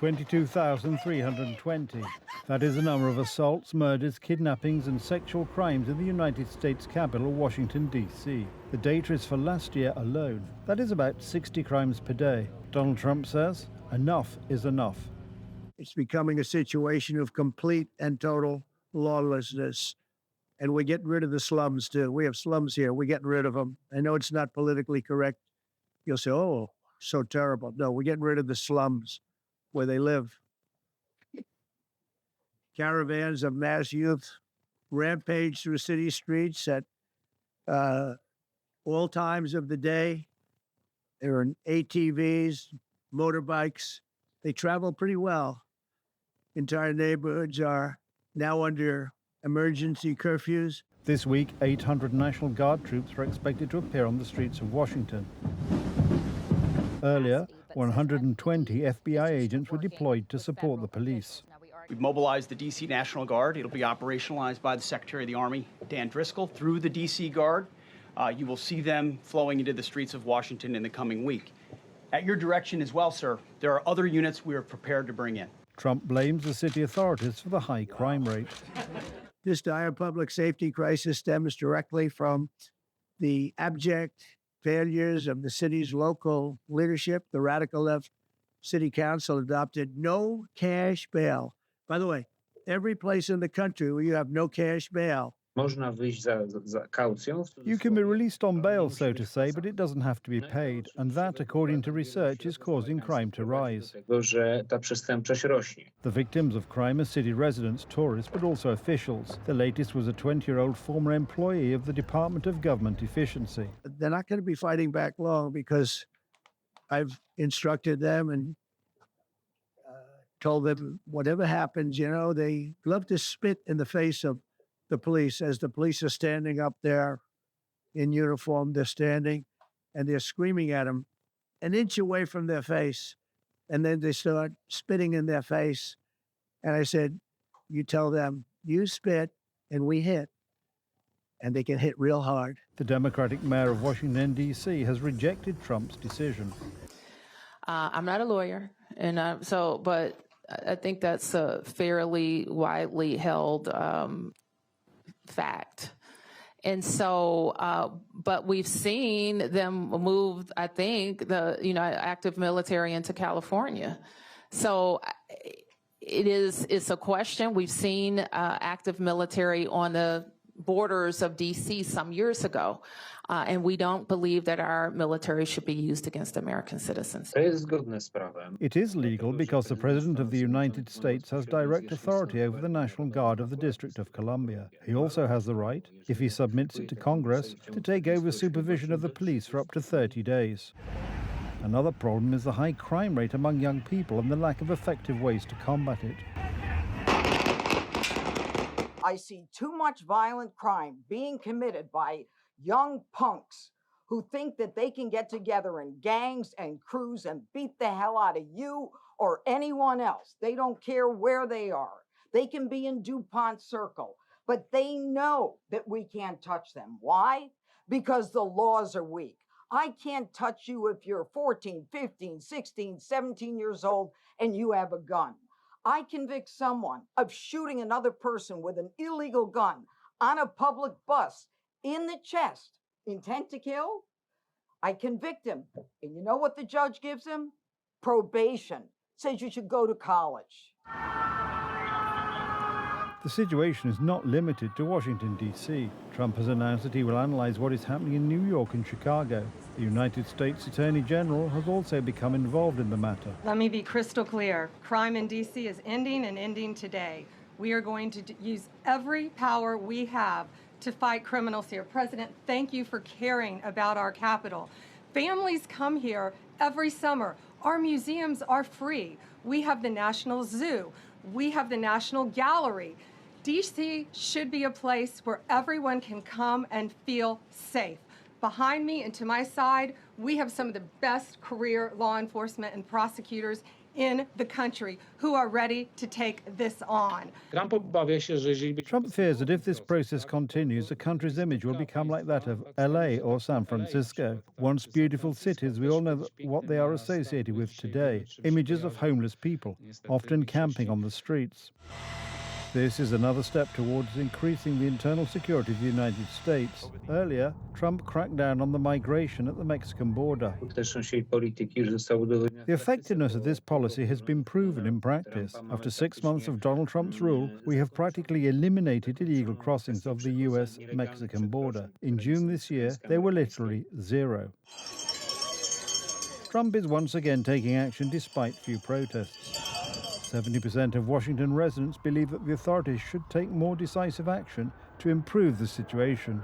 22,320. That is the number of assaults, murders, kidnappings and sexual crimes in the United States capital, Washington, D.C. The data is for last year alone. That is about 60 crimes per day. Donald Trump says enough is enough. It's becoming a situation of complete and total lawlessness. And we're getting rid of the slums, too. We have slums here. We're getting rid of them. I know it's not politically correct. You'll say, oh, so terrible. No, we're getting rid of the slums where they live. Caravans of mass youth rampage through city streets at all times of the day. There are ATVs, motorbikes. They travel pretty well. Entire neighborhoods are now under emergency curfews. This week, 800 National Guard troops are expected to appear on the streets of Washington. Earlier, 120 FBI agents were deployed to support the police. We've mobilized the D.C. National Guard. It'll be operationalized by the Secretary of the Army, Dan Driscoll, through the D.C. Guard. You will see them flowing into the streets of Washington in the coming week. At your direction as well, sir, there are other units we are prepared to bring in. Trump blames the city authorities for the high crime rate. This dire public safety crisis stems directly from the abject failures of the city's local leadership. The radical left city council adopted no cash bail. By the way, every place in the country where you have no cash bail, you can be released on bail, so to say, but it doesn't have to be paid. And that, according to research, is causing crime to rise. The victims of crime are city residents, tourists, but also officials. The latest was a 20-year-old former employee of the Department of Government Efficiency. They're not going to be fighting back long because I've instructed them and told them whatever happens, they love to spit in the face of the police. As the police are standing up there in uniform, they're standing and they're screaming at them an inch away from their face. And then they start spitting in their face. And I said, you tell them, you spit and we hit. And they can hit real hard. The Democratic mayor of Washington, D.C. has rejected Trump's decision. I'm not a lawyer, but I think that's a fairly widely held fact. And so, but we've seen them move, I think, active military into California. So it's a question. We've seen active military on the borders of D.C. some years ago. And we don't believe that our military should be used against American citizens. It is legal because the President of the United States has direct authority over the National Guard of the District of Columbia. He also has the right, if he submits it to Congress, to take over supervision of the police for up to 30 days. Another problem is the high crime rate among young people and the lack of effective ways to combat it. I see too much violent crime being committed by young punks who think that they can get together in gangs and crews and beat the hell out of you or anyone else. They don't care where they are. They can be in DuPont Circle, but they know that we can't touch them. Why? Because the laws are weak. I can't touch you if you're 14, 15, 16, 17 years old and you have a gun. I convict someone of shooting another person with an illegal gun on a public bus in the chest, intent to kill. I convict him. And you know what the judge gives him? Probation. Says you should go to college. The situation is not limited to Washington, D.C. Trump has announced that he will analyze what is happening in New York and Chicago. The United States Attorney General has also become involved in the matter. Let me be crystal clear. Crime in D.C. is ending and ending today. We are going to use every power we have to fight criminals here. President, thank you for caring about our capital. Families come here every summer. Our museums are free. We have the National Zoo. We have the National Gallery. D.C. should be a place where everyone can come and feel safe. Behind me and to my side, we have some of the best career law enforcement and prosecutors in the country who are ready to take this on. Trump fears that if this process continues, the country's image will become like that of LA or San Francisco. Once beautiful cities, we all know what they are associated with today: images of homeless people, often camping on the streets. This is another step towards increasing the internal security of the United States. Earlier, Trump cracked down on the migration at the Mexican border. The effectiveness of this policy has been proven in practice. After 6 months of Donald Trump's rule, we have practically eliminated illegal crossings of the US-Mexican border. In June this year, they were literally zero. Trump is once again taking action despite few protests. 70% of Washington residents believe that the authorities should take more decisive action to improve the situation.